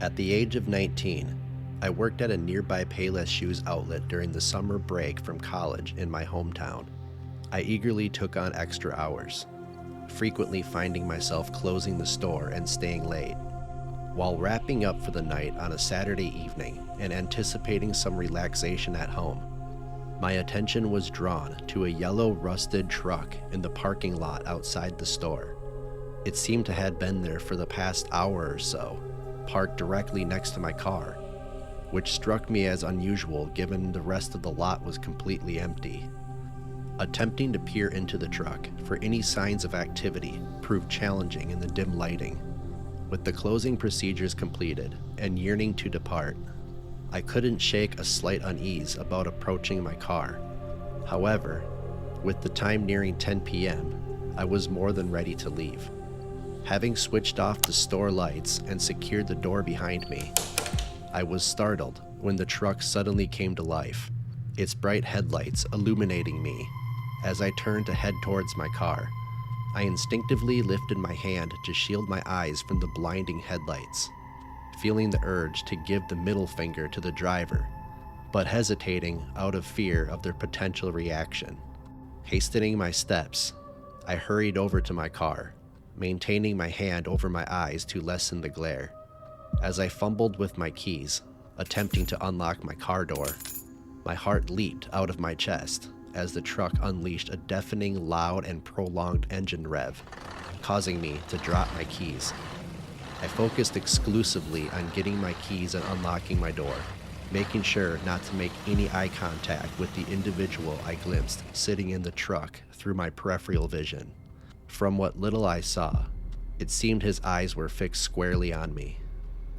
At the age of 19, I worked at a nearby Payless Shoes outlet during the summer break from college in my hometown. I eagerly took on extra hours, frequently finding myself closing the store and staying late. While wrapping up for the night on a Saturday evening and anticipating some relaxation at home, my attention was drawn to a yellow rusted truck in the parking lot outside the store. It seemed to have been there for the past hour or so, parked directly next to my car, which struck me as unusual given the rest of the lot was completely empty. Attempting to peer into the truck for any signs of activity proved challenging in the dim lighting. With the closing procedures completed and yearning to depart, I couldn't shake a slight unease about approaching my car. However, with the time nearing 10 p.m., I was more than ready to leave. Having switched off the store lights and secured the door behind me, I was startled when the truck suddenly came to life, its bright headlights illuminating me. As I turned to head towards my car, I instinctively lifted my hand to shield my eyes from the blinding headlights, feeling the urge to give the middle finger to the driver, but hesitating out of fear of their potential reaction. Hastening my steps, I hurried over to my car, maintaining my hand over my eyes to lessen the glare. As I fumbled with my keys, attempting to unlock my car door, my heart leaped out of my chest as the truck unleashed a deafening, loud, and prolonged engine rev, causing me to drop my keys. I focused exclusively on getting my keys and unlocking my door, making sure not to make any eye contact with the individual I glimpsed sitting in the truck through my peripheral vision. From what little I saw, it seemed his eyes were fixed squarely on me.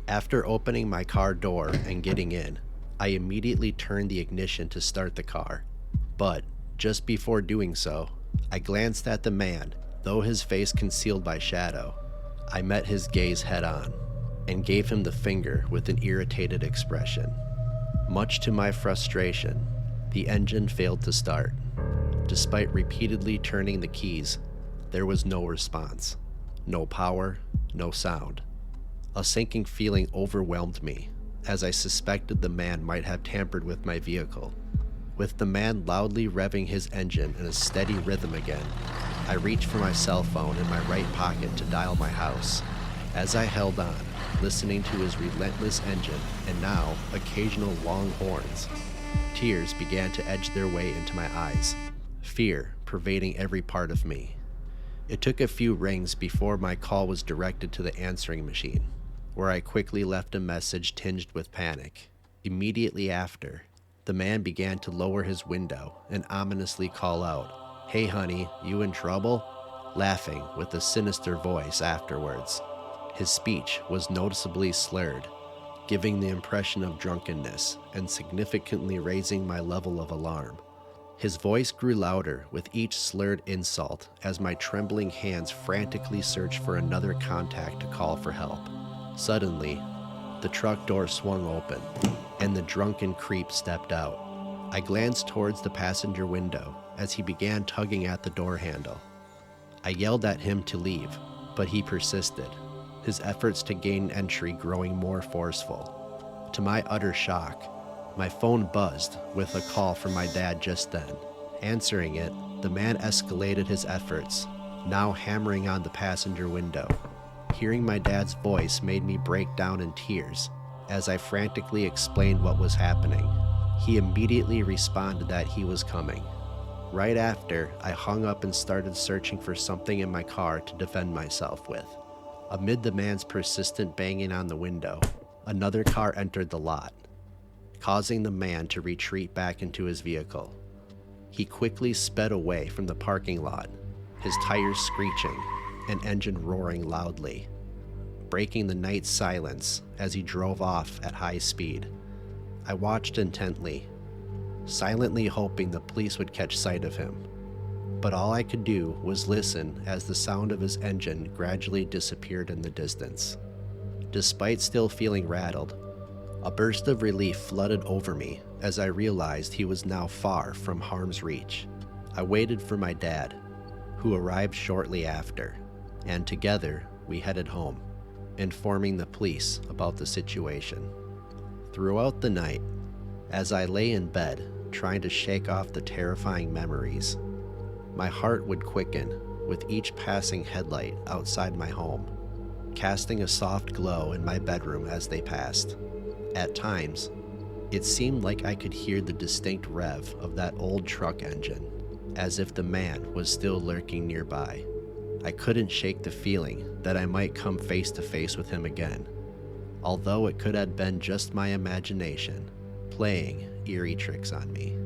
After opening my car door and getting in, I immediately turned the ignition to start the car. But just before doing so, I glanced at the man, though his face concealed by shadow. I met his gaze head on and gave him the finger with an irritated expression. Much to my frustration, the engine failed to start. Despite repeatedly turning the keys, there was no response. No power, no sound. A sinking feeling overwhelmed me, as I suspected the man might have tampered with my vehicle. With the man loudly revving his engine in a steady rhythm again, I reached for my cell phone in my right pocket to dial my house. As I held on, listening to his relentless engine and now occasional long horns, tears began to edge their way into my eyes, fear pervading every part of me. It took a few rings before my call was directed to the answering machine, where I quickly left a message tinged with panic. Immediately after, the man began to lower his window and ominously call out, "Hey honey, you in trouble?" laughing with a sinister voice afterwards. His speech was noticeably slurred, giving the impression of drunkenness and significantly raising my level of alarm. His voice grew louder with each slurred insult as my trembling hands frantically searched for another contact to call for help. Suddenly, the truck door swung open, and the drunken creep stepped out. I glanced towards the passenger window as he began tugging at the door handle. I yelled at him to leave, but he persisted, his efforts to gain entry growing more forceful. To my utter shock, my phone buzzed with a call from my dad just then. Answering it, the man escalated his efforts, now hammering on the passenger window. Hearing my dad's voice made me break down in tears as I frantically explained what was happening. He immediately responded that he was coming. Right after, I hung up and started searching for something in my car to defend myself with. Amid the man's persistent banging on the window, another car entered the lot, causing the man to retreat back into his vehicle. He quickly sped away from the parking lot, his tires screeching and engine roaring loudly, breaking the night silence as he drove off at high speed. I watched intently, silently hoping the police would catch sight of him. But all I could do was listen as the sound of his engine gradually disappeared in the distance. Despite still feeling rattled, a burst of relief flooded over me as I realized he was now far from harm's reach. I waited for my dad, who arrived shortly after, and together we headed home. informing the police about the situation. Throughout the night, as I lay in bed trying to shake off the terrifying memories, my heart would quicken with each passing headlight outside my home, casting a soft glow in my bedroom as they passed. At times, it seemed like I could hear the distinct rev of that old truck engine, as if the man was still lurking nearby. I couldn't shake the feeling that I might come face to face with him again, although it could have been just my imagination playing eerie tricks on me.